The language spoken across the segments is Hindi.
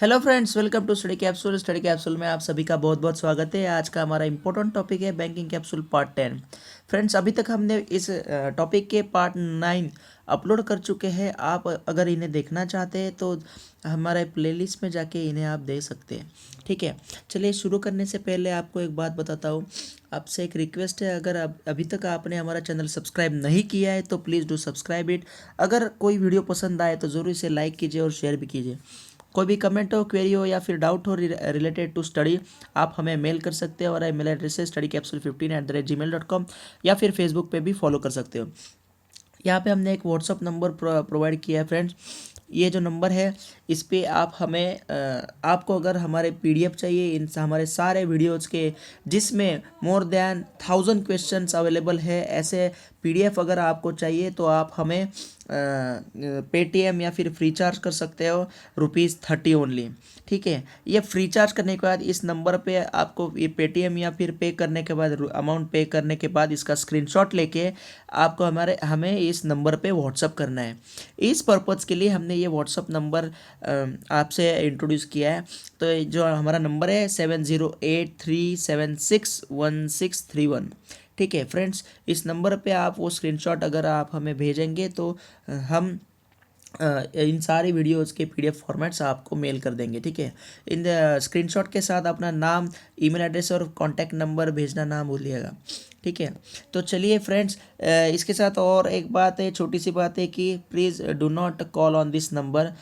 Hello friends, welcome to study capsule में आप सभी का बहुत बहुत स्वागत है। आज का हमारा इंपॉर्टेंट टॉपिक है बैंकिंग कैप्सूल पार्ट 10। फ्रेंड्स, अभी तक हमने इस टॉपिक के पार्ट 9 अपलोड कर चुके हैं। आप अगर इन्हें देखना चाहते हैं तो हमारे प्लेलिस्ट में जाके इन्हें आप देख सकते हैं। ठीक है, चलिए शुरू करने से पहले आपको एक बात बताता हूँ। आपसे एक रिक्वेस्ट है, अगर अभी तक आपने हमारा चैनल सब्सक्राइब नहीं किया है तो प्लीज़ डू सब्सक्राइब इट। अगर कोई वीडियो पसंद आए तो ज़रूर इसे लाइक कीजिए और शेयर भी कीजिए। कोई भी कमेंट हो, क्वेरी हो या फिर डाउट हो रिलेटेड टू स्टडी, आप हमें मेल कर सकते हो। और मेल एड्रेस है studycapsule15@gmail.com, या फिर फेसबुक पे भी फॉलो कर सकते हो। यहाँ पे हमने एक व्हाट्सअप नंबर प्रोवाइड किया है फ्रेंड्स। ये जो नंबर है इस पे आप हमें आपको अगर हमारे पीडीएफ चाहिए इन हमारे सारे वीडियोज़ के, जिसमें मोर देन 1000 क्वेश्चंस अवेलेबल है, ऐसे पीडीएफ अगर आपको चाहिए तो आप हमें पेटीएम या फिर फ्री चार्ज कर सकते हो, ₹30 ओनली। ठीक है, ये फ्री चार्ज करने के बाद इस नंबर पे आपको ये पेटीएम या फिर पे करने के बाद अमाउंट पे करने के बाद इसका स्क्रीनशॉट लेके आपको हमें इस नंबर पे व्हाट्सअप करना है। इस पर्पज़ के लिए हमने ये व्हाट्सअप नंबर आपसे इंट्रोड्यूस किया है। तो जो हमारा नंबर है 7083761631। ठीक है फ्रेंड्स, इस नंबर पे आप वो स्क्रीनशॉट अगर आप हमें भेजेंगे तो हम इन सारी वीडियोज़ के पीडीएफ फॉर्मेट्स आपको मेल कर देंगे। ठीक है, इन स्क्रीनशॉट के साथ अपना नाम, ईमेल एड्रेस और कॉन्टैक्ट नंबर भेजना ना भूलिएगा। ठीक है, तो चलिए फ्रेंड्स, इसके साथ और एक बात है, छोटी सी बात है कि please do not call on this number,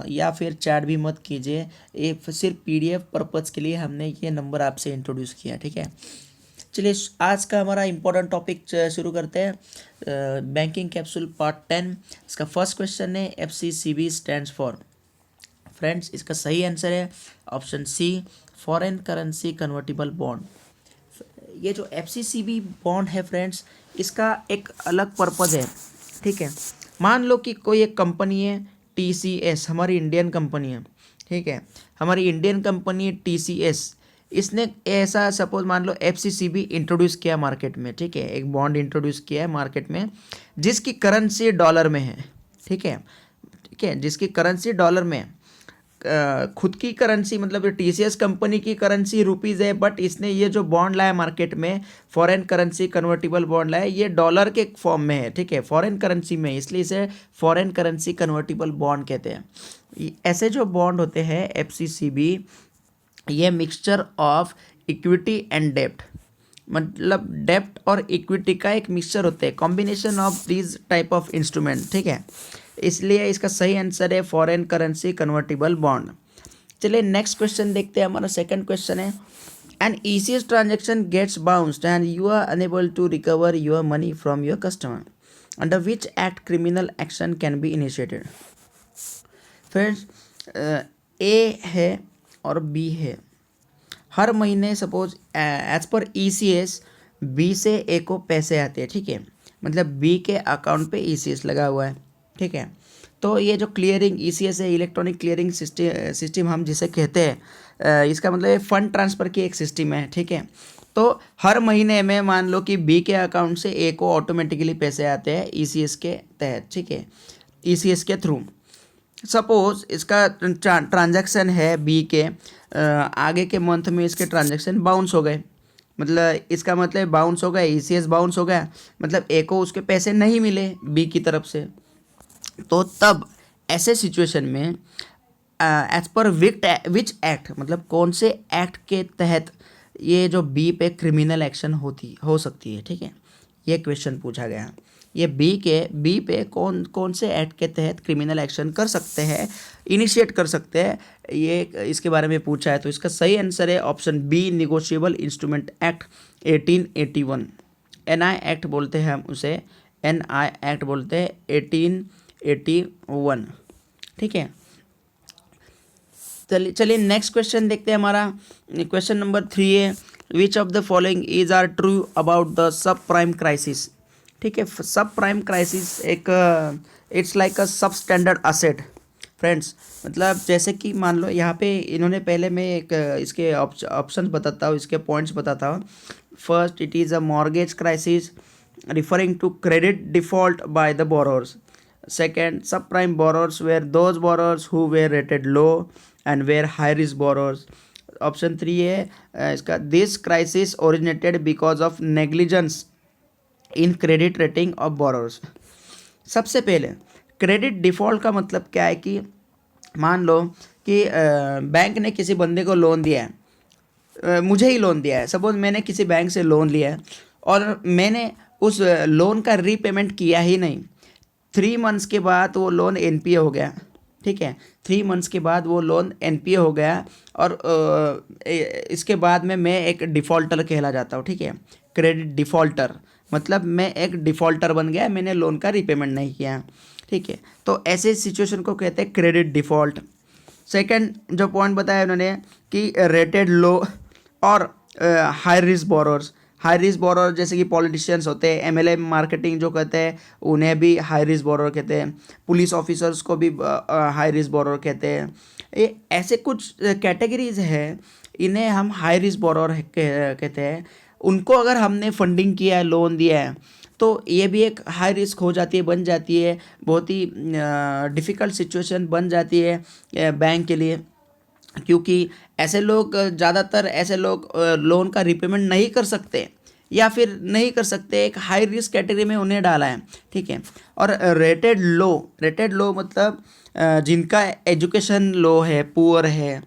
या फिर चैट भी मत कीजिए। ये सिर्फ पीडीएफ पर्पज़ के लिए हमने ये नंबर आपसे इंट्रोड्यूस किया। ठीक है, चलिए आज का हमारा इम्पोर्टेंट टॉपिक शुरू करते हैं। Banking capsule part 10। इसका फर्स्ट क्वेश्चन है FCCB स्टैंड्स फॉर। फ्रेंड्स, इसका सही आंसर है option C, foreign currency convertible bond. ये जो FCCB बॉन्ड है फ्रेंड्स, इसका एक अलग पर्पज़ है। ठीक है, मान लो कि कोई एक कंपनी है TCS, हमारी इंडियन कंपनी है। ठीक है, हमारी इंडियन कंपनी है TCS। इसने ऐसा सपोज मान लो FCCB इंट्रोड्यूस किया मार्केट में। ठीक है, एक बॉन्ड इंट्रोड्यूस किया है मार्केट में जिसकी करेंसी डॉलर में है। ठीक है, ठीक है, जिसकी करेंसी डॉलर में है। खुद की करेंसी मतलब TCS कंपनी की करेंसी रुपीज़ है, बट इसने ये जो बॉन्ड लाया मार्केट में, फॉरेन करेंसी कन्वर्टिबल बॉन्ड लाया, ये डॉलर के फॉर्म में है। ठीक है, फॉरेन करेंसी में, इसलिए इसे फॉरेन करेंसी कन्वर्टिबल बॉन्ड कहते हैं। ऐसे जो बॉन्ड होते हैं FCCB, ये मिक्सचर ऑफ इक्विटी एंड डेप्ट, मतलब डेप्ट और इक्विटी का एक मिक्सचर होते हैं, combination of this type of instrument. ठीक है, इसलिए इसका सही आंसर है फॉरेन करेंसी कन्वर्टिबल बॉन्ड। चलिए नेक्स्ट क्वेश्चन देखते हैं। हमारा सेकंड क्वेश्चन है, an ECS transaction gets bounced and you are unable to recover your money from your customer, under which act criminal action can be initiated. Friends, ए है और बी है। हर महीने suppose as per ECS B से ए को पैसे आते हैं। ठीक है, मतलब बी के अकाउंट पे ECS लगा हुआ है। ठीक है, तो ये जो क्लियरिंग ECS है, इलेक्ट्रॉनिक क्लियरिंग सिस्टम हम जिसे कहते हैं, इसका मतलब फंड ट्रांसफ़र की एक सिस्टम है। ठीक है, तो हर महीने में मान लो कि बी के अकाउंट से ए को ऑटोमेटिकली पैसे आते हैं ECS के तहत। ठीक है, ECS के थ्रू। सपोज इसका ट्रांजैक्शन है बी के, आगे के मंथ में इसके ट्रांजैक्शन बाउंस हो गए, मतलब इसका मतलब बाउंस हो गया, ECS बाउंस हो गया, मतलब ए को उसके पैसे नहीं मिले बी की तरफ से। तो तब ऐसे सिचुएशन में एज पर विच एक्ट, मतलब कौन से एक्ट के तहत ये जो बी पे क्रिमिनल एक्शन हो सकती है। ठीक है, ये क्वेश्चन पूछा गया। ये बी पे कौन कौन से एक्ट के तहत क्रिमिनल एक्शन कर सकते हैं, इनिशिएट कर सकते हैं, ये इसके बारे में पूछा है। तो इसका सही आंसर है option B, negotiable instrument act 1881। NI act बोलते हैं हम उसे, NI एक्ट बोलते हैं 1881। ठीक है, चलिए नेक्स्ट क्वेश्चन देखते हैं। हमारा क्वेश्चन नंबर 3 है, which of the following is are true about the sub prime crisis. ठीक है, सब प्राइम क्राइसिस एक it's like a sub standard asset. Friends, मतलब जैसे कि मान लो यहाँ पे इन्होंने पहले मैं एक इसके ऑप्शन बताता हूँ, इसके पॉइंट्स बताता हूँ। First, it is a mortgage crisis referring to credit default by the borrowers. Second, subprime borrowers were those borrowers who were rated low. And where high risk borrowers. Option 3 है इसका, this crisis originated because of negligence in credit rating of borrowers. सबसे पहले क्रेडिट डिफ़ॉल्ट का मतलब क्या है कि मान लो कि बैंक ने किसी बंदे को लोन दिया है, मुझे ही लोन दिया है, सपोज मैंने किसी बैंक से लोन लिया है और मैंने उस लोन का रीपेमेंट किया ही नहीं, 3 मंथ्स के बाद वो लोन एनपीए हो गया, ठीक है, 3 मंथ्स के बाद वो लोन एनपीए हो गया और इसके बाद में मैं एक डिफ़ॉल्टर कहला जाता हूँ, ठीक है, क्रेडिट डिफ़ॉल्टर, मतलब मैं एक डिफ़ॉल्टर बन गया, मैंने लोन का रीपेमेंट नहीं किया, ठीक है। तो ऐसे सिचुएशन को कहते हैं क्रेडिट डिफ़ॉल्ट। सेकंड जो पॉइंट बताया उन्होंने कि रेटेड लो और high risk borrowers. High risk borrower जैसे कि पॉलिटिशियंस होते हैं, एमएलए मार्केटिंग जो कहते हैं उन्हें भी हाई रिस्क बोरोर कहते हैं, पुलिस ऑफिसर्स को भी हाई रिस्क बोरोर कहते हैं। ये ऐसे कुछ कैटेगरीज है, इन्हें हम हाई रिस्क बोरोर कहते हैं। उनको अगर हमने फंडिंग किया है, लोन दिया है, तो ये भी एक हाई रिस्क हो जाती है, बन जाती है, बहुत ही डिफ़िकल्ट सिचुएशन बन जाती है बैंक के लिए, क्योंकि ऐसे लोग ज़्यादातर ऐसे लोग लोन का रिपेमेंट नहीं कर सकते या फिर नहीं कर सकते, एक हाई रिस्क कैटेगरी में उन्हें डाला है, ठीक है। और रेटेड लो मतलब जिनका एजुकेशन लो है, पुअर है,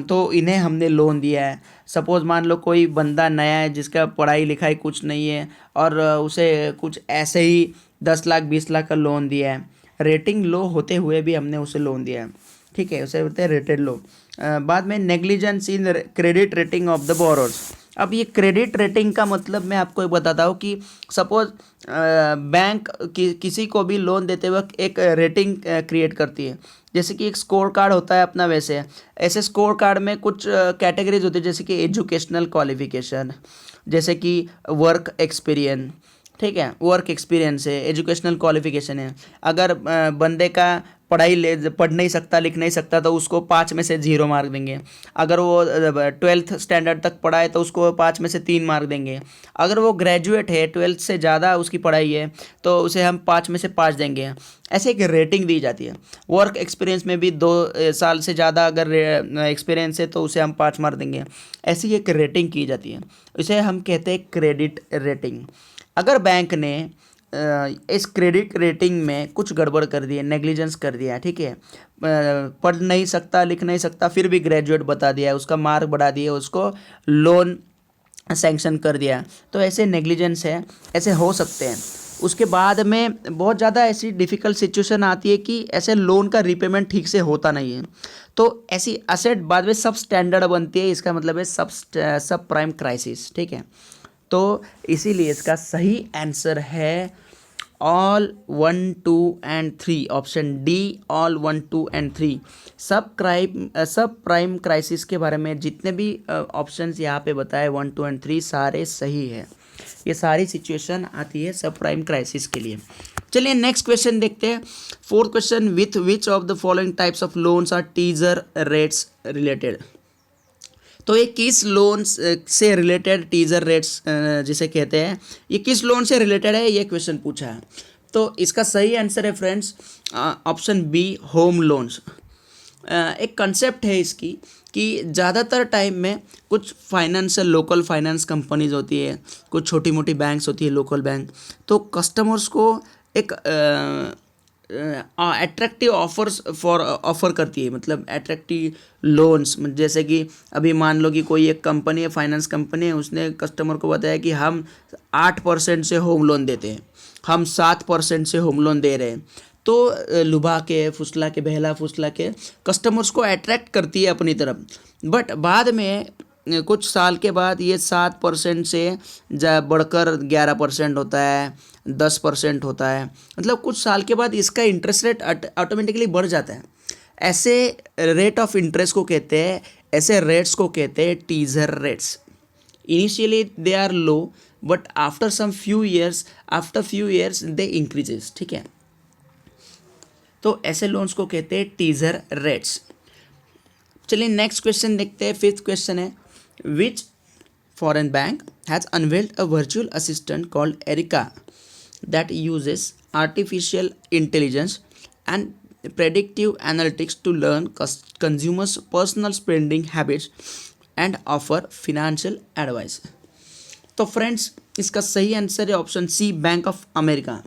तो इन्हें हमने लोन दिया है। सपोज़ मान लो कोई बंदा नया है जिसका पढ़ाई लिखाई कुछ नहीं है और उसे कुछ ऐसे ही 10 लाख 20 लाख का लोन दिया है, रेटिंग लो होते हुए भी हमने उसे लोन दिया है, ठीक है, उसे बोलते हैं रेटेड लो। बाद में negligence in credit rating of the borrowers. अब ये क्रेडिट रेटिंग का मतलब मैं आपको बताता हूँ कि सपोज बैंक किसी को भी लोन देते वक्त एक रेटिंग क्रिएट करती है, जैसे कि एक स्कोर कार्ड होता है अपना, वैसे ऐसे स्कोर कार्ड में कुछ कैटेगरीज होती है, जैसे कि एजुकेशनल क्वालिफिकेशन, जैसे कि वर्क एक्सपीरियंस, ठीक है, वर्क एक्सपीरियंस है, एजुकेशनल क्वालिफिकेशन है। अगर बंदे का पढ़ नहीं सकता, लिख नहीं सकता, तो उसको 5 में से 0 मार्क देंगे। अगर वो 12th स्टैंडर्ड तक पढ़ा है तो उसको 5 में से 3 मार्क देंगे। अगर वो ग्रेजुएट है, 12th से ज़्यादा उसकी पढ़ाई है, तो उसे हम 5 में से 5 देंगे। ऐसे एक रेटिंग दी जाती है। वर्क एक्सपीरियंस में भी 2 साल से ज़्यादा अगर एक्सपीरियंस है तो उसे हम 5 मार्क देंगे। ऐसी एक रेटिंग की जाती है, इसे हम कहते हैं क्रेडिट रेटिंग। अगर बैंक ने इस क्रेडिट रेटिंग में कुछ गड़बड़ कर दी है, नेग्लिजेंस कर दिया है, ठीक है, पढ़ नहीं सकता, लिख नहीं सकता, फिर भी ग्रेजुएट बता दिया है, उसका मार्क बढ़ा दिया, उसको लोन सैंक्शन कर दिया, तो ऐसे नेग्लिजेंस है, ऐसे हो सकते हैं। उसके बाद में बहुत ज़्यादा ऐसी डिफ़िकल्ट सिचुएशन आती है कि ऐसे लोन का रीपेमेंट ठीक से होता नहीं है, तो ऐसी असेट बाद में सब स्टैंडर्ड बनती है, इसका मतलब है सब प्राइम क्राइसिस, ठीक है। तो इसीलिए इसका सही आंसर है all 1 2 and 3, option D, all 1 2 and 3। सब प्राइम क्राइसिस के बारे में जितने भी ऑप्शंस यहाँ पे बताए 1 2 एंड 3 सारे सही है। ये सारी सिचुएशन आती है सब प्राइम क्राइसिस के लिए। चलिए नेक्स्ट क्वेश्चन देखते हैं। Fourth question, with which of the following types of loans are teaser rates related. तो ये किस लोन से रिलेटेड टीजर रेट्स जिसे कहते हैं, ये किस लोन से रिलेटेड है, ये क्वेश्चन पूछा है। तो इसका सही आंसर है friends option B, home loans. एक कंसेप्ट है इसकी कि ज़्यादातर टाइम में कुछ फाइनेंशियल लोकल फाइनेंस कंपनीज होती है, कुछ छोटी मोटी बैंक्स होती है, लोकल बैंक, तो कस्टमर्स को एक अट्रैक्टिव ऑफर करती है, मतलब अट्रैक्टिव लोन्स। जैसे कि अभी मान लो कि कोई एक कंपनी है, फाइनेंस कंपनी है, उसने कस्टमर को बताया कि हम 8% से होम लोन देते हैं, हम 7% से होम लोन दे रहे हैं, तो लुभा के, फुसला के, बहला फुसला के कस्टमर्स को अट्रैक्ट करती है अपनी तरफ। बट बाद में कुछ साल के बाद ये 7% से बढ़कर 11% होता है, 10% होता है, मतलब कुछ साल के बाद इसका इंटरेस्ट रेट ऑटोमेटिकली बढ़ जाता है। ऐसे रेट ऑफ इंटरेस्ट को कहते हैं, ऐसे रेट्स को कहते हैं teaser rates. Initially they are low, but after few years they increases, ठीक है। तो ऐसे लोन्स को कहते हैं टीजर रेट्स। चलिए नेक्स्ट क्वेश्चन देखते हैं। फिफ्थ क्वेश्चन है, which foreign bank has unveiled a virtual assistant called Erica that uses artificial intelligence and predictive analytics to learn consumers' personal spending habits and offer financial advice. तो फ्रेंड्स इसका सही आंसर है option C, bank of America.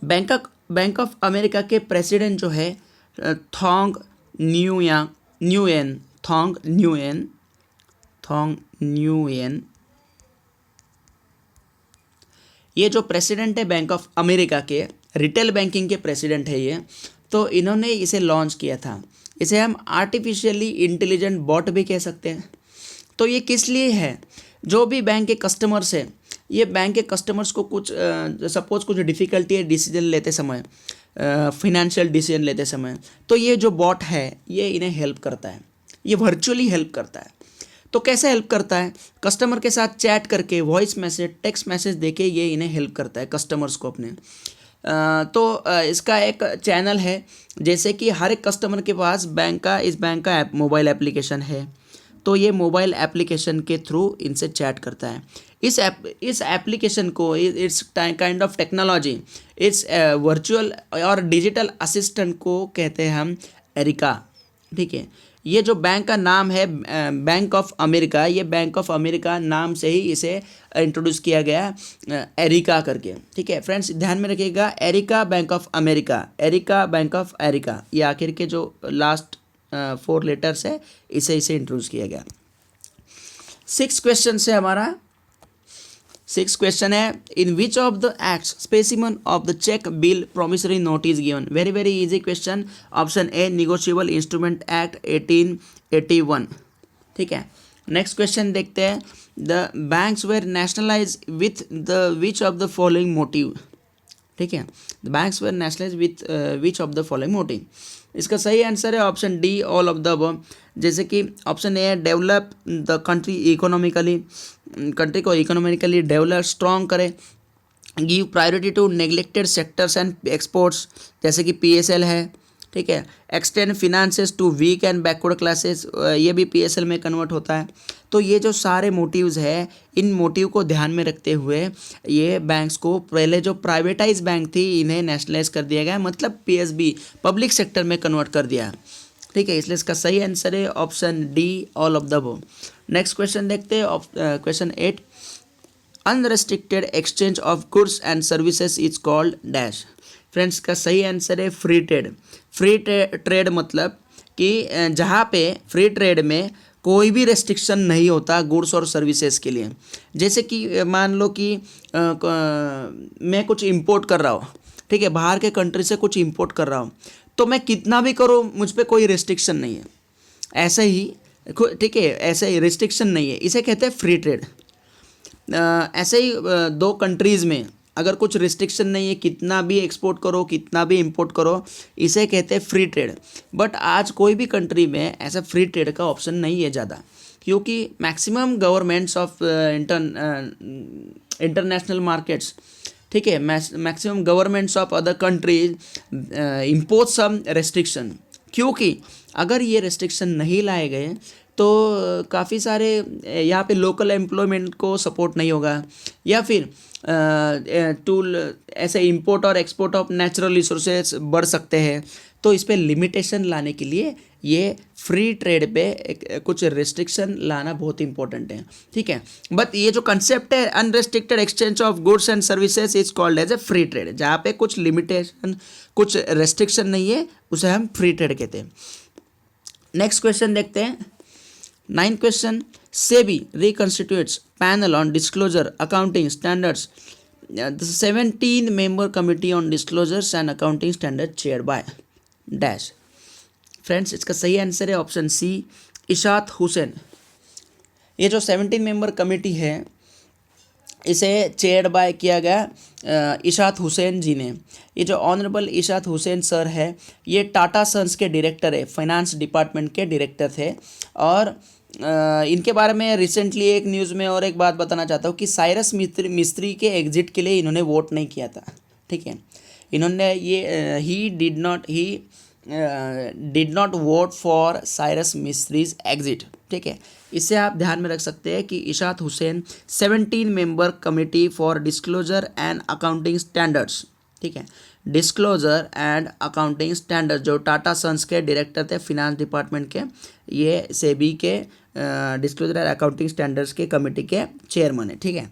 Bank of America के प्रेसिडेंट जो है थॉन्ग न्यूएन ये जो प्रेसिडेंट है बैंक ऑफ अमेरिका के, रिटेल बैंकिंग के प्रेसिडेंट है ये, तो इन्होंने इसे लॉन्च किया था। इसे हम आर्टिफिशियली इंटेलिजेंट बॉट भी कह सकते हैं। तो ये किस लिए है? जो भी बैंक के कस्टमर्स है, ये बैंक के कस्टमर्स को कुछ सपोज कुछ डिफ़िकल्टी है डिसीजन लेते समय, फिनेंशियल डिसीजन लेते समय, तो ये जो बॉट है ये इन्हें हेल्प करता है, ये वर्चुअली हेल्प करता है। तो कैसे हेल्प करता है? कस्टमर के साथ चैट करके, वॉइस मैसेज, टेक्स्ट मैसेज देके ये इन्हें हेल्प करता है कस्टमर्स को अपने। इसका एक चैनल है, जैसे कि हर एक कस्टमर के पास इस बैंक का मोबाइल एप्लीकेशन है, तो ये मोबाइल एप्लीकेशन के थ्रू इनसे चैट करता है। इस एप्लीकेशन को, it's kind of technology, it's virtual और डिजिटल असिस्टेंट को कहते हैं हम एरिका। ठीक है, ये जो बैंक का नाम है बैंक ऑफ अमेरिका, ये बैंक ऑफ अमेरिका नाम से ही इसे इंट्रोड्यूस किया गया एरिका करके। ठीक है फ्रेंड्स, ध्यान में रखिएगा, Erica bank of America, Erica bank of Erica, ये आखिर के जो लास्ट 4 लेटर्स है इसे इंट्रोड्यूस किया गया। 6 क्वेश्चन से हमारा 6 क्वेश्चन है, in which of the acts specimen of the cheque bill promissory note is given. Very easy question. Option A negotiable instrument act 1881। ठीक है, नेक्स्ट क्वेश्चन देखते हैं, the banks were nationalise with the which of the following motive. ठीक है, the banks were nationalise with which of the following motive. इसका सही आंसर है option D, all of the above. जैसे कि ऑप्शन ए है develop the country economically, country को इकोनॉमिकली डेवलप स्ट्रॉन्ग करे, give priority to neglected sectors and exports, जैसे कि पीएसएल है। ठीक है, extend finances to weak and backward classes, ये भी पीएसएल में कन्वर्ट होता है। तो ये जो सारे मोटिव्स है, इन मोटिव को ध्यान में रखते हुए ये बैंक्स को, पहले जो प्राइवेटाइज बैंक थी इन्हें नेशनलाइज कर दिया गया, मतलब पीएसबी पब्लिक सेक्टर में कन्वर्ट कर दिया। ठीक है, इसलिए इसका सही आंसर है option D, all of the above. Next question देखते हैं, question 8, unrestricted exchange of goods and services is called dash. Friends का सही आंसर है फ्री ट्रेड। फ्री ट्रेड मतलब कि जहाँ पे फ्री ट्रेड में कोई भी रेस्ट्रिक्शन नहीं होता गुड्स और सर्विसेज के लिए। जैसे कि मान लो कि मैं कुछ इंपोर्ट कर रहा हूँ, ठीक है, बाहर के कंट्री से कुछ इंपोर्ट कर रहा हूँ, तो मैं कितना भी करूँ मुझ पर कोई रेस्ट्रिक्शन नहीं है। ऐसे ही, ठीक है, ऐसे ही रिस्ट्रिक्शन नहीं है, इसे कहते हैं फ्री ट्रेड। ऐसे ही 2 कंट्रीज़ में अगर कुछ रिस्ट्रिक्शन नहीं है, कितना भी एक्सपोर्ट करो, कितना भी इंपोर्ट करो, इसे कहते हैं फ्री ट्रेड। बट आज कोई भी कंट्री में ऐसा फ्री ट्रेड का ऑप्शन नहीं है ज़्यादा, क्योंकि maximum governments of international markets, ठीक है, maximum governments of other countries impose some restriction. क्योंकि अगर ये रेस्ट्रिक्शन नहीं लाए गए तो काफ़ी सारे यहाँ पे लोकल एम्प्लॉयमेंट को सपोर्ट नहीं होगा, या फिर टूल ऐसे इंपोर्ट और एक्सपोर्ट ऑफ नेचुरल रिसोर्सेज बढ़ सकते हैं। तो इस पे लिमिटेशन लाने के लिए ये फ्री ट्रेड पे कुछ रिस्ट्रिक्शन लाना बहुत इंपॉर्टेंट है। ठीक है, बट ये जो कंसेप्ट है unrestricted exchange of goods and services is called as a free trade. जहाँ पे कुछ लिमिटेशन, कुछ रेस्ट्रिक्शन नहीं है, उसे हम फ्री ट्रेड कहते हैं। नेक्स्ट क्वेश्चन देखते हैं, 9th question, SEBI reconstitutes panel on disclosure accounting standards, the 17-member committee on disclosures and accounting standards chaired by dash। Friends इसका सही आंसर है ऑप्शन सी, इशात हुसैन। ये जो 17 मेंबर कमेटी है इसे चेयर्ड बाय किया गया इशात हुसैन जी ने। ये जो ऑनरेबल इशात हुसैन सर है, ये टाटा सन्स के डायरेक्टर है, फाइनेंस डिपार्टमेंट के डायरेक्टर थे। और इनके बारे में रिसेंटली एक न्यूज़ में और एक बात बताना चाहता हूँ कि साइरस मिस्त्री के एग्जिट के लिए इन्होंने वोट नहीं किया था। ठीक है, इन्होंने ये ही did not vote for Cyrus Mistry's exit. ठीक है, इससे आप ध्यान में रख सकते हैं कि Ishaat Hussain 17 member committee for disclosure and accounting standards, ठीक है, डिस्क्लोजर एंड अकाउंटिंग स्टैंडर्ड, जो टाटा सन्स के डायरेक्टर थे फिनांस डिपार्टमेंट के, ये सेबी के डिस्क्लोजर एंड अकाउंटिंग स्टैंडर्ड्स के कमेटी के चेयरमैन है, ठीक है।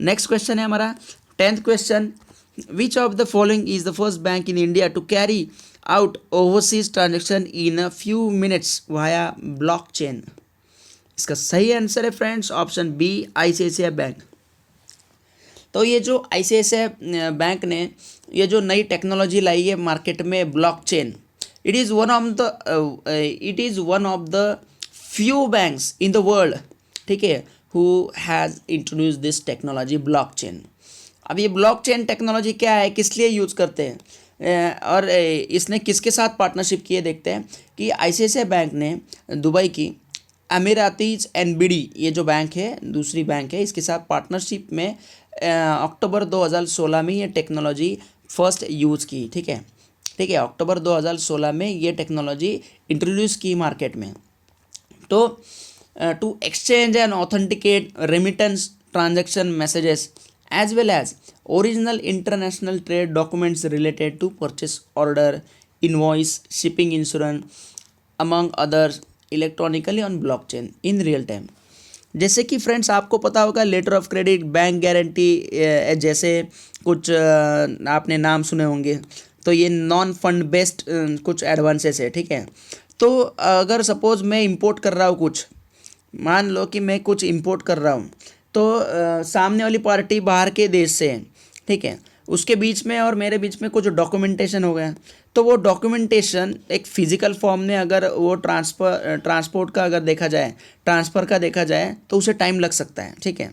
नेक्स्ट क्वेश्चन है हमारा 10th question, which of the following is the first bank in India to carry out overseas transaction in a few minutes via blockchain. इसका सही आंसर है friends option B, ICICI bank. तो ये जो आईसीआईसीआई बैंक ने ये जो नई टेक्नोलॉजी लाई है मार्केट में, blockchain, it is one of the few banks in the world, ठीक है, who has introduce this technology blockchain. अब ये ब्लॉकचेन टेक्नोलॉजी क्या है, किस लिए यूज़ करते हैं और इसने किसके साथ पार्टनरशिप किए, देखते हैं कि आईसीआईसीआई बैंक ने दुबई की अमीरातीज एनबीडी, ये जो बैंक है दूसरी बैंक है, इसके साथ पार्टनरशिप में अक्टूबर 2016 में ये टेक्नोलॉजी फर्स्ट यूज़ की, ठीक है, अक्टूबर 2016 में ये टेक्नोलॉजी इंट्रोड्यूस की मार्केट में। तो to exchange and authenticate remittance transaction messages as well as original international trade documents related to purchase order, invoice, shipping insurance, among others, electronically on blockchain in real time। जैसे कि फ्रेंड्स आपको पता होगा letter of credit, bank guarantee जैसे कुछ आपने नाम सुने होंगे, तो ये नॉन फंड बेस्ड कुछ एडवांसेस है, ठीक है। तो अगर सपोज मैं इंपोर्ट कर रहा हूँ कुछ, मान लो कि मैं कुछ इंपोर्ट कर रहा हूँ, तो सामने वाली पार्टी बाहर के देश से है, ठीक है, उसके बीच में और मेरे बीच में कुछ डॉक्यूमेंटेशन हो गया, तो वो डॉक्यूमेंटेशन एक फिजिकल फॉर्म में अगर वो ट्रांसपोर्ट का अगर देखा जाए, ट्रांसफ़र का देखा जाए, तो उसे टाइम लग सकता है, ठीक है।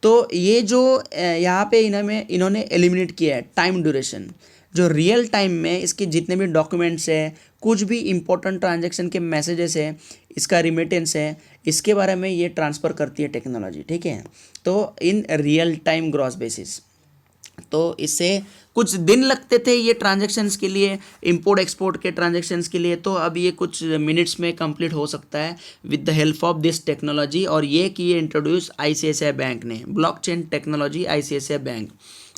तो ये जो यहाँ पे इन्होंने एलिमिनेट किया है टाइम ड्यूरेशन, जो रियल टाइम में इसके जितने भी डॉक्यूमेंट्स है, कुछ भी इंपॉर्टेंट ट्रांजैक्शन के मैसेजेस है, इसका रिमिटेंस है, इसके बारे में ये ट्रांसफ़र करती है टेक्नोलॉजी, ठीक है। तो in real time gross basis, तो इससे कुछ दिन लगते थे ये ट्रांजैक्शंस के लिए, इंपोर्ट एक्सपोर्ट के ट्रांजैक्शंस के लिए, तो अब ये कुछ मिनट्स में कंप्लीट हो सकता है with the help of this technology. और ये किए इंट्रोड्यूस आईसीआईसीआई बैंक ने, ब्लॉकचेन टेक्नोलॉजी आईसीआईसीआई बैंक,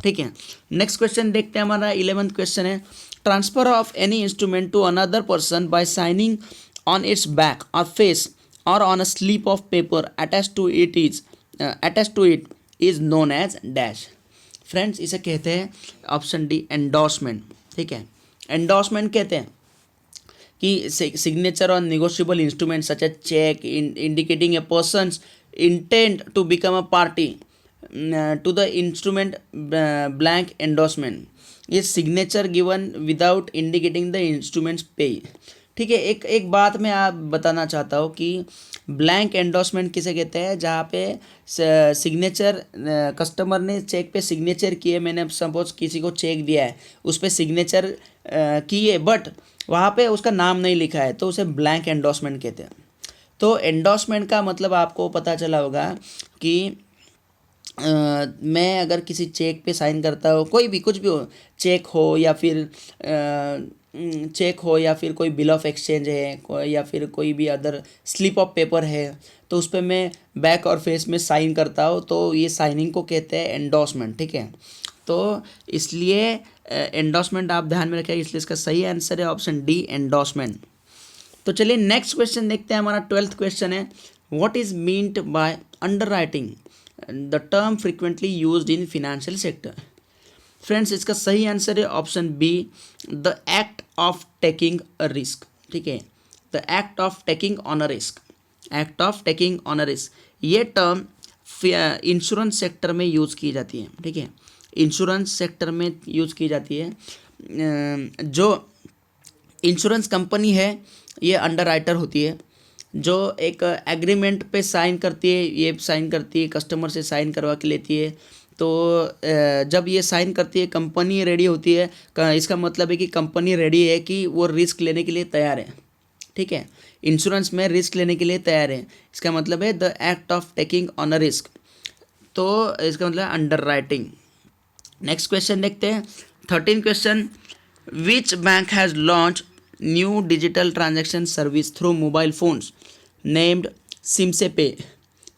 ठीक है। नेक्स्ट क्वेश्चन देखते हैं, हमारा 11th क्वेश्चन है, transfer of any instrument to another person by signing on its back और फेस और on a slip of paper attach to it is known as dash. Friends इसे कहते हैं ऑप्शन डी, एंडोर्समेंट, ठीक है। एंडोर्समेंट कहते हैं कि signature on negotiable instrument such as cheque indicating a person's intent to become a party to the instrument blank endorsement is signature given without indicating the instrument's pay, ठीक है। एक बात मैं आप बताना चाहता हूँ कि ब्लैंक एंडोर्समेंट किसे कहते हैं, जहाँ पे सिग्नेचर कस्टमर ने चेक पे सिग्नेचर किए, मैंने सपोज किसी को चेक दिया है, उस पर सिग्नेचर किए बट वहाँ पे उसका नाम नहीं लिखा है, तो उसे ब्लैंक एंडोर्समेंट कहते हैं। तो एंडोर्समेंट का मतलब आपको पता चला होगा कि मैं अगर किसी चेक पे साइन करता हूँ, कोई भी कुछ भी हो, चेक हो या फिर कोई बिल ऑफ एक्सचेंज है, या फिर कोई भी अदर स्लिप ऑफ पेपर है, तो उस पर मैं बैक और फेस में साइन करता हूँ, तो ये साइनिंग को कहते हैं एंडोर्समेंट, ठीक है। तो इसलिए एंडोर्समेंट आप ध्यान में रखें, इसलिए इसका सही आंसर है ऑप्शन डी, एंडोर्समेंट। तो चलिए नेक्स्ट क्वेश्चन देखते हैं, हमारा 12th क्वेश्चन है, what is meant by underwriting, the term frequently used in financial sector. Friends इसका सही आंसर है option B, the act of taking a risk, ठीक है, the act of taking on a risk, act of taking on a risk. ये टर्म इंश्योरेंस सेक्टर में यूज़ की जाती है, ठीक है, इंश्योरेंस सेक्टर में यूज़ की जाती है। जो इंश्योरेंस कंपनी है ये अंडर राइटर होती है, जो एक एग्रीमेंट पे साइन करती है, ये साइन करती है, कस्टमर से साइन करवा के लेती है। तो जब ये साइन करती है, कंपनी रेडी होती है, इसका मतलब है कि कंपनी रेडी है कि वो रिस्क लेने के लिए तैयार है, ठीक है, इंश्योरेंस में रिस्क लेने के लिए तैयार है, इसका मतलब है the act of taking on a risk, तो इसका मतलब अंडर राइटिंग। नेक्स्ट क्वेश्चन देखते हैं, 13 question, which bank has launch new digital transaction service through mobile phones named SIM से पे।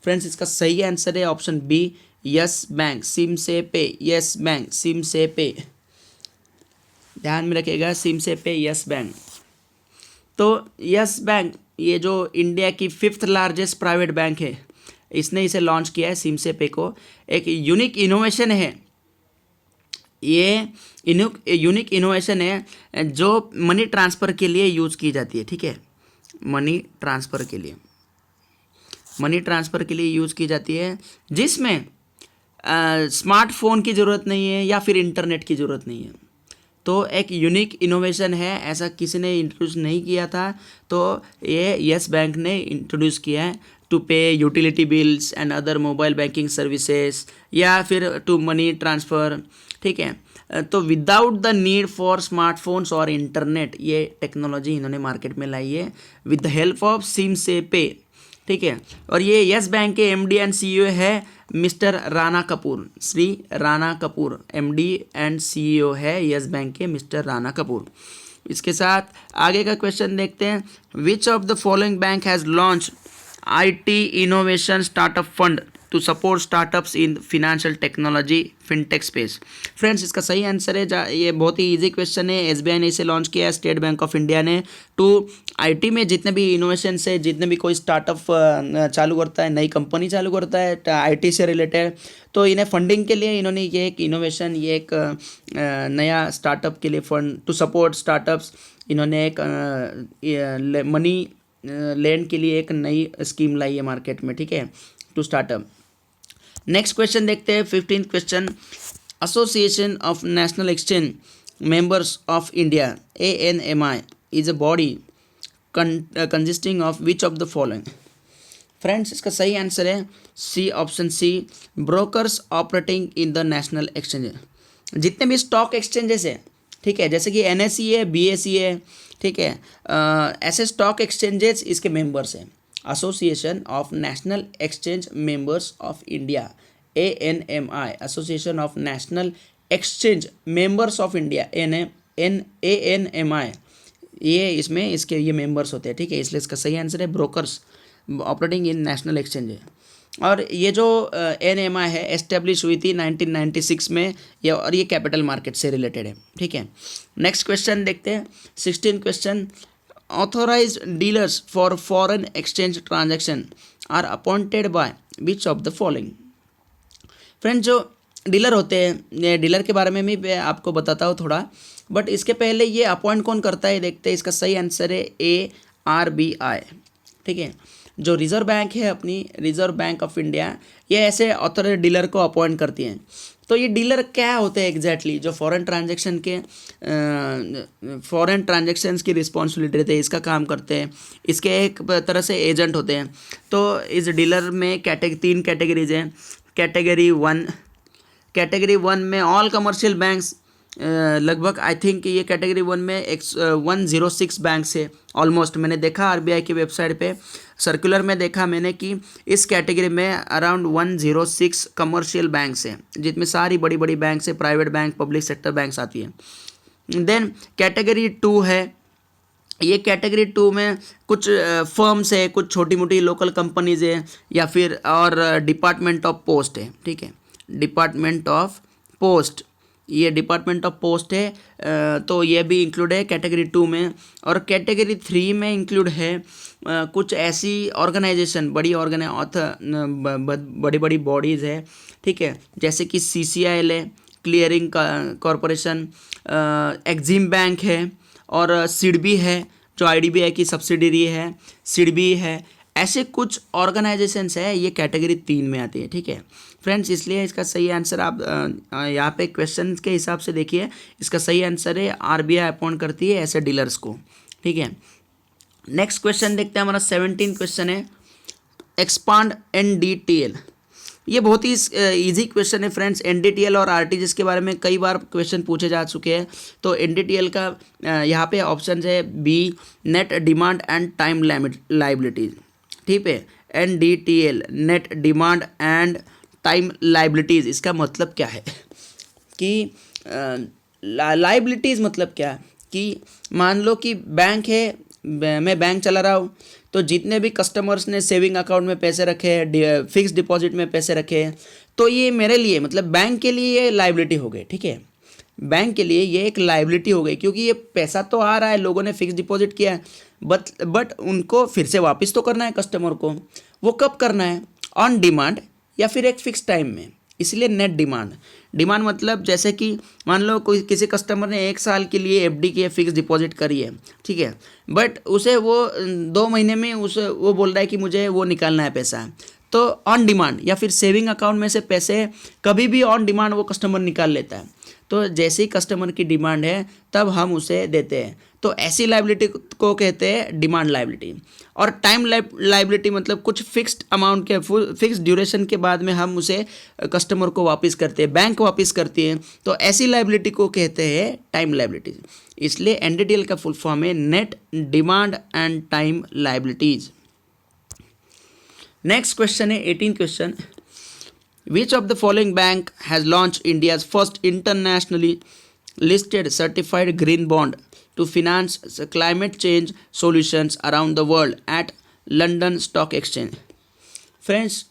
फ्रेंड्स इसका सही आंसर है option B, yes bank, SIM से पे, यस बैंक, सिम से पे। ध्यान में रखिएगा, सिम से पे यस बैंक। तो यस बैंक ये जो इंडिया की 5th लार्जेस्ट प्राइवेट बैंक है, इसने इसे लॉन्च किया है सिम से पे को। एक यूनिक इनोवेशन है ये, यूनिक इनोवेशन है जो मनी ट्रांसफ़र के लिए यूज़ की जाती है। ठीक है, मनी ट्रांसफ़र के लिए यूज़ की जाती है, जिसमें स्मार्टफोन की ज़रूरत नहीं है या फिर इंटरनेट की ज़रूरत नहीं है। तो एक यूनिक इनोवेशन है, ऐसा किसी ने इंट्रोड्यूस नहीं किया था, तो ये यस बैंक ने इंट्रोड्यूस किया है टू पे utility bills and other mobile banking services या फिर टू मनी ट्रांसफ़र। ठीक है, तो without the need for smartphones और इंटरनेट, ये टेक्नोलॉजी इन्होंने मार्केट में लाई है with the help of SIM से पे। ठीक है, और ये यस बैंक के एमडी एंड सीईओ है mister Rana Kapoor, Shri Rana Kapoor, MD and CEO है यस बैंक के मिस्टर राणा कपूर। इसके साथ आगे का क्वेश्चन देखते हैं, which of the following bank has launch IT innovation startup fund to support startups in financial technology fintech space. Friends, इसका सही आंसर है, ये बहुत ही इजी क्वेश्चन है, एसबीआई ने इसे लॉन्च किया है, स्टेट बैंक ऑफ इंडिया ने, टू आईटी में जितने भी इनोवेशन से, जितने भी कोई स्टार्टअप चालू करता है, नई कंपनी चालू करता है आईटी से रिलेटेड, तो इन्हें फंडिंग के लिए इन्होंने ये एक इनोवेशन, ये एक नया स्टार्टअप के लिए फंड टू सपोर्ट स्टार्टअप्स, इन्होंने एक मनी लैंड के लिए एक नई स्कीम लाई है मार्केट में। ठीक है, टू स्टार्टअप। नेक्स्ट क्वेश्चन देखते हैं, 15th question, association of national exchange members of India ANMI is a body consisting of which of the following. Friends, इसका सही आंसर है C, option C, brokers operating in the national exchange. जितने भी स्टॉक एक्सचेंजेस है, ठीक है, जैसे कि NSE है, BSE है, ठीक है, ऐसे स्टॉक एक्सचेंजेस इसके मेंबर्स हैं। Association of national exchange members of India ANMI, association of national exchange members of India ANMI, ये इसमें इसके ये मेंबर्स होते हैं। ठीक है, इसलिए इसका सही आंसर है ब्रोकर्स ऑपरेटिंग इन नेशनल एक्सचेंज है। और ये जो ANMI है एस्टेब्लिश हुई थी 1996 में, ये और ये कैपिटल मार्केट से रिलेटेड है। ठीक है, नेक्स्ट क्वेश्चन देखते हैं, 16th question, authorised dealers for foreign exchange transaction are appointed by which of the following. Friend, जो डीलर होते हैं, ये डीलर के बारे में भी आपको बताता हूँ थोड़ा, बट इसके पहले ये अपॉइंट कौन करता है देखते हैं। इसका सही आंसर है ARBI। ठीक है, जो रिजर्व बैंक है अपनी, रिजर्व बैंक ऑफ इंडिया, ये ऐसे ऑथोराइज्ड डीलर को अपॉइंट करती हैं। तो ये डीलर क्या होते हैं एग्जैक्टली, जो फॉरेन ट्रांजैक्शंस की रिस्पॉन्सिबिलिटी रहती है, इसका काम करते हैं, इसके एक तरह से एजेंट होते हैं। तो इस डीलर में 3 कैटेगरीज हैं। कैटेगरी वन में ऑल कमर्शियल बैंक्स, लगभग आई थिंक ये कैटेगरी 1 में 106 बैंक्स है ऑलमोस्ट। मैंने देखा RBI की वेबसाइट पे, सर्कुलर में देखा मैंने कि इस कैटेगरी में अराउंड 106 कमर्शियल बैंक्स हैं, जिसमें सारी बड़ी बड़ी बैंक्स है, private bank, public sector banks आती हैं। देन कैटेगरी 2 है, ये कैटेगरी 2 में कुछ फर्म्स है, कुछ छोटी मोटी लोकल कंपनीज है, या फिर और डिपार्टमेंट ऑफ पोस्ट है। ठीक है, डिपार्टमेंट ऑफ पोस्ट, ये डिपार्टमेंट ऑफ पोस्ट है, तो ये भी इंक्लूड है कैटेगरी 2 में। और कैटेगरी 3 में इंक्लूड है कुछ ऐसी ऑर्गेनाइजेशन, बड़ी बड़ी बॉडीज़ है। ठीक है, जैसे कि CCIL है, क्लियरिंग कॉरपोरेशन, एक्जिम बैंक है, और सिडबी है जो IDBI की सब्सिडरी है, सिडबी है। ऐसे कुछ ऑर्गेनाइजेशंस है, ये कैटेगरी 3 में आती है। ठीक है फ्रेंड्स, इसलिए इसका सही आंसर आप यहाँ पे क्वेश्चन के हिसाब से देखिए, इसका सही आंसर है RBI अपॉइंट करती है ऐसे डीलर्स को। ठीक है, नेक्स्ट क्वेश्चन देखते हैं, हमारा 17th क्वेश्चन है, एक्सपांड NDTL। ये बहुत ही इजी क्वेश्चन है फ्रेंड्स। NDTL और RTGS के बारे में कई बार क्वेश्चन पूछे जा चुके हैं। तो NDTL का यहाँ पे ऑप्शन है B, net demand and time liabilities. ठीक है, NDTL, net demand and time liabilities, इसका मतलब क्या है कि लाइबिलिटीज़ मतलब क्या है कि मान लो कि बैंक है, मैं बैंक चला रहा हूँ, तो जितने भी कस्टमर्स ने सेविंग अकाउंट में पैसे रखे हैं, फिक्स डिपॉजिट में पैसे रखे हैं, तो ये मेरे लिए मतलब बैंक के लिए ये लाइबिलिटी हो गई। ठीक है, बैंक के लिए ये एक लायबिलिटी हो गई, क्योंकि ये पैसा तो आ रहा है, लोगों ने फिक्स डिपॉजिट किया है, बट उनको फिर से वापस तो करना है कस्टमर को। वो कब करना है? ऑन डिमांड या फिर एक फिक्स टाइम में। इसलिए नेट डिमांड। डिमांड मतलब जैसे कि मान लो कोई किसी कस्टमर ने 1 साल के लिए एफडी की फिक्स डिपॉजिट करी है, ठीक है, बट उसे वो 2 महीने में उसे वो बोल रहा है कि मुझे वो निकालना है पैसा, तो ऑन डिमांड या फिर सेविंग अकाउंट में से पैसे कभी भी ऑन डिमांड वो कस्टमर निकाल लेता है। तो जैसे ही कस्टमर की डिमांड है तब हम उसे देते हैं, तो ऐसी लायबिलिटी को कहते हैं डिमांड लायबिलिटी। और टाइम लायबिलिटी मतलब कुछ फिक्स्ड अमाउंट के फिक्स ड्यूरेशन के बाद में हम उसे कस्टमर को वापस करते हैं, बैंक वापस करती है, तो ऐसी लायबिलिटी को कहते हैं टाइम लायबिलिटी। इसलिए एनडीडीएल का फुल फॉर्म है net demand and time liabilities. Next question है 18 question. Which of the following bank has launched India's first internationally listed certified green bond to finance climate change solutions around the world at London Stock Exchange? Friends,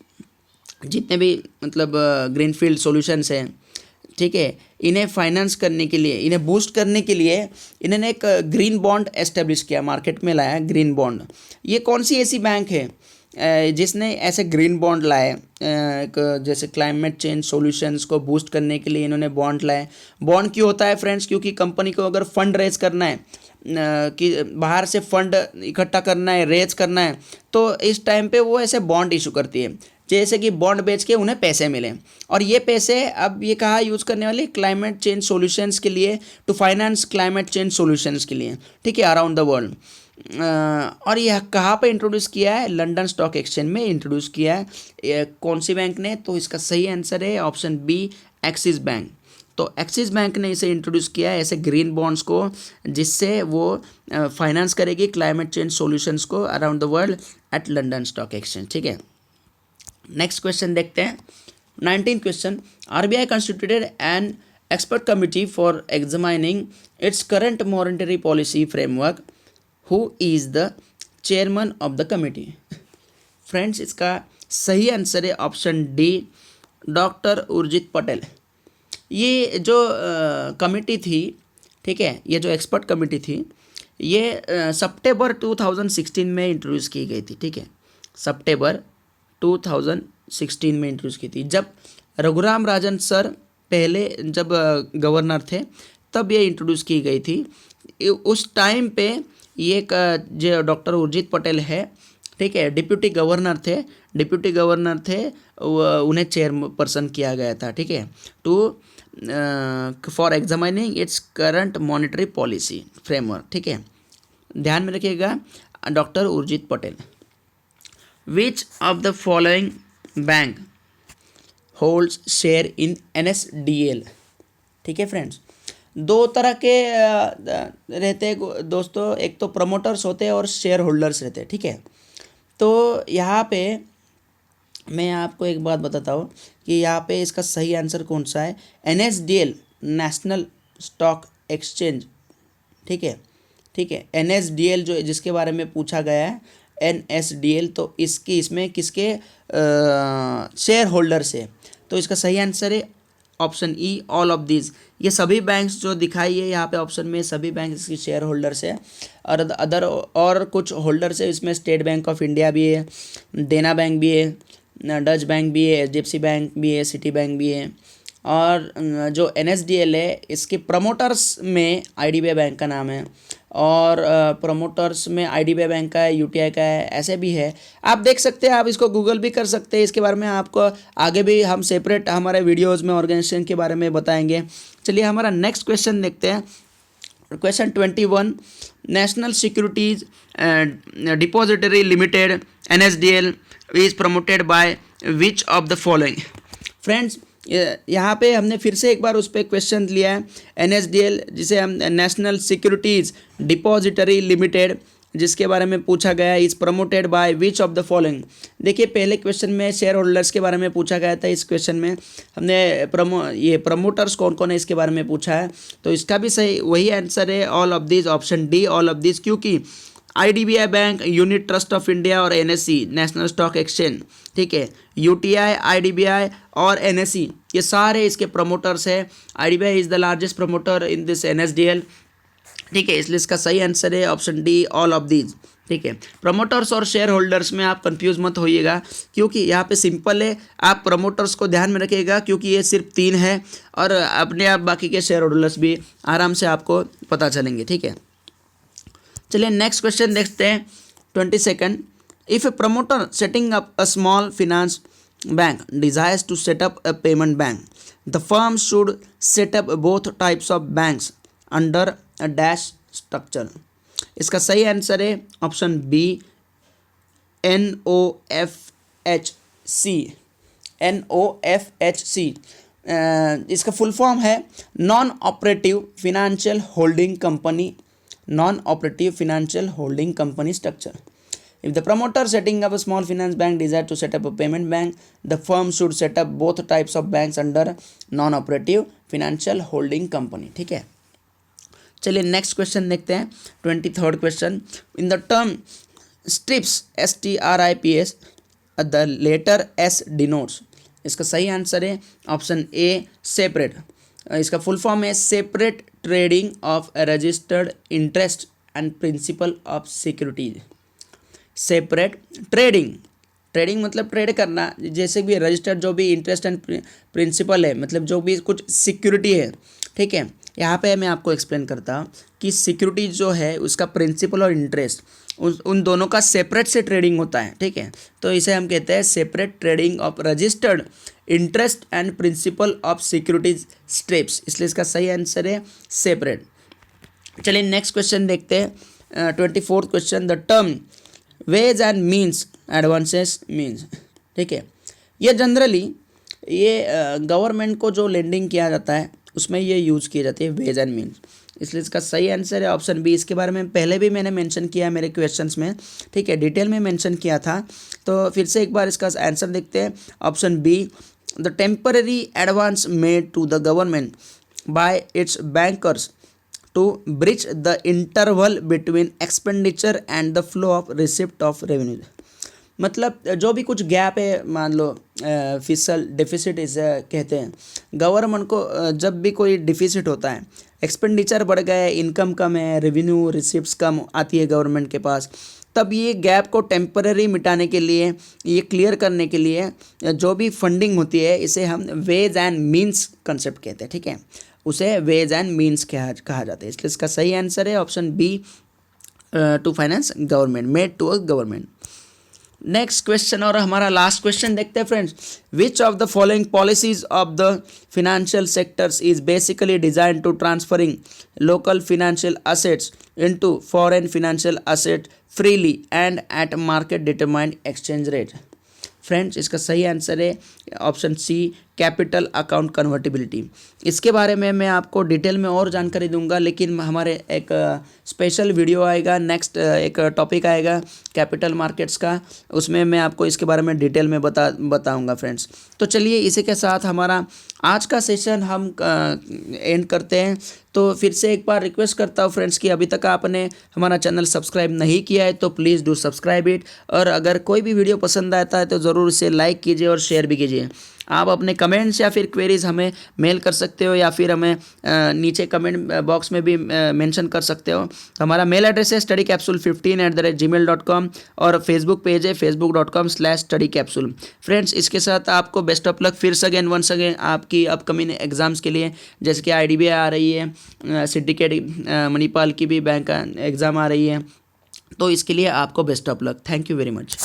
जितने भी मतलब ग्रीनफील्ड सॉल्यूशंस हैं, ठीक है, इन्हें फाइनेंस करने के लिए, इन्हें बूस्ट करने के लिए इन्होंने एक ग्रीन बॉन्ड एस्टेब्लिश किया, मार्केट में लाया ग्रीन बॉन्ड। ये कौन सी ऐसी बैंक है जिसने ऐसे ग्रीन बॉन्ड लाए, जैसे क्लाइमेट चेंज सॉल्यूशंस को बूस्ट करने के लिए इन्होंने बॉन्ड लाए। बॉन्ड क्यों होता है फ्रेंड्स? क्योंकि कंपनी को अगर फंड रेज करना है, कि बाहर से फंड इकट्ठा करना है, रेज करना है, तो इस टाइम पे वो ऐसे बॉन्ड इशू करती है, जैसे कि बॉन्ड बेच के उन्हें पैसे मिले। और ये पैसे अब ये कहाँ यूज़ करने वाले? क्लाइमेट चेंज सॉल्यूशंस के लिए, to finance climate change solutions के लिए, ठीक है, अराउंड द वर्ल्ड। और यह कहाँ पे इंट्रोड्यूस किया है? लंदन स्टॉक एक्सचेंज में इंट्रोड्यूस किया है। कौन सी बैंक ने? तो इसका सही आंसर है ऑप्शन बी, एक्सिस बैंक। तो एक्सिस बैंक ने इसे इंट्रोड्यूस किया है, ऐसे ग्रीन बॉन्ड्स को, जिससे वो फाइनेंस करेगी क्लाइमेट चेंज सॉल्यूशंस को around the world at London stock exchange, ठीक है। नेक्स्ट क्वेश्चन देखते हैं, 19 question. RBI constituted an expert committee for examining its current monetary policy framework. Who is the chairman of the committee? Friends, इसका सही आंसर है option D, doctor Urjit Patel. ये जो कमिटी थी, ठीक है, ये जो एक्सपर्ट कमिटी थी, ये सितंबर 2016 में इंट्रोड्यूस की गई थी, ठीक है, सितंबर 2016 में इंट्रोड्यूस की थी, जब रघुराम राजन सर पहले जब गवर्नर थे तब ये इंट्रोड्यूस की गई थी। उस टाइम पे ये जो डॉक्टर उर्जित पटेल है, ठीक है, डिप्यूटी गवर्नर थे, उन्हें चेयरपर्सन किया गया था, ठीक है, to for examining its current monetary policy framework, ठीक है, ध्यान में रखिएगा, doctor Urjit Patel. Which of the following bank holds share in NSDL? ठीक है फ्रेंड्स, दो तरह के रहते हैं दोस्तों, एक तो प्रमोटर्स होते हैं और शेयर होल्डर्स रहते हैं, ठीक है। तो यहाँ पे मैं आपको एक बात बताता हूँ कि यहाँ पे इसका सही आंसर कौन सा है? NSDL, नेशनल स्टॉक एक्सचेंज, ठीक है, NSDL जो जिसके बारे में पूछा गया है, NSDL, तो इसमें किसके शेयर होल्डर्स है? तो इसका सही आंसर है option E, all of these. ये सभी बैंक्स जो दिखाई है यहाँ पे ऑप्शन में, सभी बैंक इसकी शेयर होल्डर्स है। और अदर और कुछ होल्डर्स है, इसमें स्टेट बैंक ऑफ इंडिया भी है, देना बैंक भी है, डच बैंक भी है, HDFC बैंक भी है, सिटी बैंक भी है। और जो NSDL है, इसके प्रमोटर्स में IDBI बैंक का नाम है, और प्रमोटर्स में IDBI बैंक का है, UTI का है, ऐसे भी है। आप देख सकते हैं, आप इसको गूगल भी कर सकते हैं, इसके बारे में आपको आगे भी हम सेपरेट हमारे वीडियोस में ऑर्गेनाइजेशन के बारे में बताएंगे। चलिए हमारा नेक्स्ट क्वेश्चन देखते हैं, question 21। National securities depository limited NSDL is promoted by which of the following? Friends, यहाँ पे हमने फिर से एक बार उस पर क्वेश्चन लिया है। NSDL, जिसे हम नेशनल सिक्योरिटीज़ डिपॉजिटरी लिमिटेड, जिसके बारे में पूछा गया, is promoted by which of the following? देखिए, पहले क्वेश्चन में शेयर होल्डर्स के बारे में पूछा गया था, इस क्वेश्चन में हमने ये प्रमोटर्स कौन कौन है इसके बारे में पूछा है। तो इसका भी सही वही आंसर है, all of this, option D, all of this, क्योंकि IDBI bank, unit trust of India और NSE नेशनल स्टॉक एक्सचेंज, ठीक है, UTI, IDBI और NSE ये सारे इसके प्रमोटर्स है। IDBI is the largest promoter in this NSDL, ठीक है, इसलिए इसका सही आंसर है option D, all of these, ठीक है। प्रमोटर्स और शेयर होल्डर्स में आप कंफ्यूज मत होइएगा, क्योंकि यहाँ पे सिंपल है, आप प्रमोटर्स को ध्यान में रखिएगा क्योंकि ये सिर्फ 3 है और अपने आप बाकी के शेयर होल्डर्स भी आराम से आपको पता चलेंगे, ठीक है। चलिए नेक्स्ट क्वेश्चन देखते हैं 22nd। If a promoter setting up a small finance bank desires to set up a payment bank, the firm should set up both types of banks under a dash structure. इसका सही आंसर है ऑप्शन बी, NOFHC, NOFHC। इसका फुल फॉर्म है non operative financial holding company, non operative financial holding company structure. If the promoter setting up a small finance bank desire to set up a payment bank, the firm should set up both types of banks under non-operative financial holding company, ठीक है। चलिए नेक्स्ट क्वेश्चन देखते हैं 23rd question. In the term strips, STRIPS, the letter S denotes. इसका सही आंसर है ऑप्शन ए, सेपरेट। इसका फुल फॉर्म है separate trading of registered interest and principal of securities. Separate trading, trading मतलब ट्रेड करना, जैसे भी रजिस्टर्ड जो भी इंटरेस्ट एंड प्रिंसिपल है, मतलब जो भी कुछ सिक्योरिटी है, ठीक है। यहाँ पे मैं आपको एक्सप्लेन करता हूँ कि सिक्योरिटी जो है उसका प्रिंसिपल और इंटरेस्ट उन दोनों का सेपरेट से ट्रेडिंग होता है, ठीक है। तो इसे हम कहते हैं separate trading of registered interest and principal of securities strips, इसलिए इसका सही आंसर है सेपरेट। चलिए नेक्स्ट क्वेश्चन देखते हैं 24th question. The term ways and means advances means, ठीक है, ये जनरली ये गवर्नमेंट को जो लेंडिंग किया जाता है उसमें ये यूज़ किए जाते हैं वेज एंड मीन्स, इसलिए इसका सही आंसर है ऑप्शन बी। इसके बारे में पहले भी मैंने मेंशन किया मेरे क्वेश्चंस में, ठीक है, डिटेल में मेंशन किया था, तो फिर से एक बार इसका आंसर देखते हैं option B. The temporary advance made to the government by its bankers to bridge the interval between expenditure and the flow of receipt of revenue. मतलब जो भी कुछ गैप है, मान लो फिस्कल डेफिसिट इसे कहते हैं, गवर्नमेंट को जब भी कोई डिफिसिट होता है, एक्सपेंडिचर बढ़ गया है, इनकम कम है, रेवेन्यू रिसिप्ट्स कम आती है गवर्नमेंट के पास, तब ये गैप को टेम्पररी मिटाने के लिए, ये क्लियर करने के लिए जो भी फंडिंग होती है इसे हम वेज एंड मीन्स कंसेप्ट कहते हैं, ठीक है, उसे वेज एंड मीन्स कहा जाता है, इसलिए इसका सही आंसर है option B, to finance government, made to a government. Next question और हमारा लास्ट क्वेश्चन देखते हैं friends. Which of the following policies of the financial sectors is basically design to transferring local financial assets into foreign financial asset freely and at market determined exchange rate. Friends इसका सही आंसर है option C, capital account convertibility. इसके बारे में मैं आपको डिटेल में और जानकारी दूंगा, लेकिन हमारे एक स्पेशल वीडियो आएगा, नेक्स्ट एक टॉपिक आएगा कैपिटल मार्केट्स का, उसमें मैं आपको इसके बारे में डिटेल में बताऊंगा फ्रेंड्स। तो चलिए इसी के साथ हमारा आज का सेशन हम एंड करते हैं। तो फिर से एक बार रिक्वेस्ट करता हूँ फ्रेंड्स कि अभी तक आपने हमारा चैनल सब्सक्राइब नहीं किया है तो प्लीज़ डू सब्सक्राइब इट, और अगर कोई भी वीडियो पसंद आता है तो ज़रूर इसे लाइक कीजिए और शेयर भी कीजिए। आप अपने कमेंट्स या फिर क्वेरीज हमें मेल कर सकते हो, या फिर हमें नीचे कमेंट बॉक्स में भी मेंशन कर सकते हो। हमारा मेल एड्रेस है studycapsule15@gmail.com और फेसबुक पेज है facebook.com/studycapsule। फ्रेंड्स इसके साथ आपको बेस्ट ऑफ लक फिर अगेन वंस अगेन आपकी अपकमिंग एग्जाम्स के लिए, जैसे कि IDBI आ रही है, सिंडिकेट मणिपाल की भी बैंक एग्ज़ाम आ रही है, तो इसके लिए आपको best of luck. Thank you very much.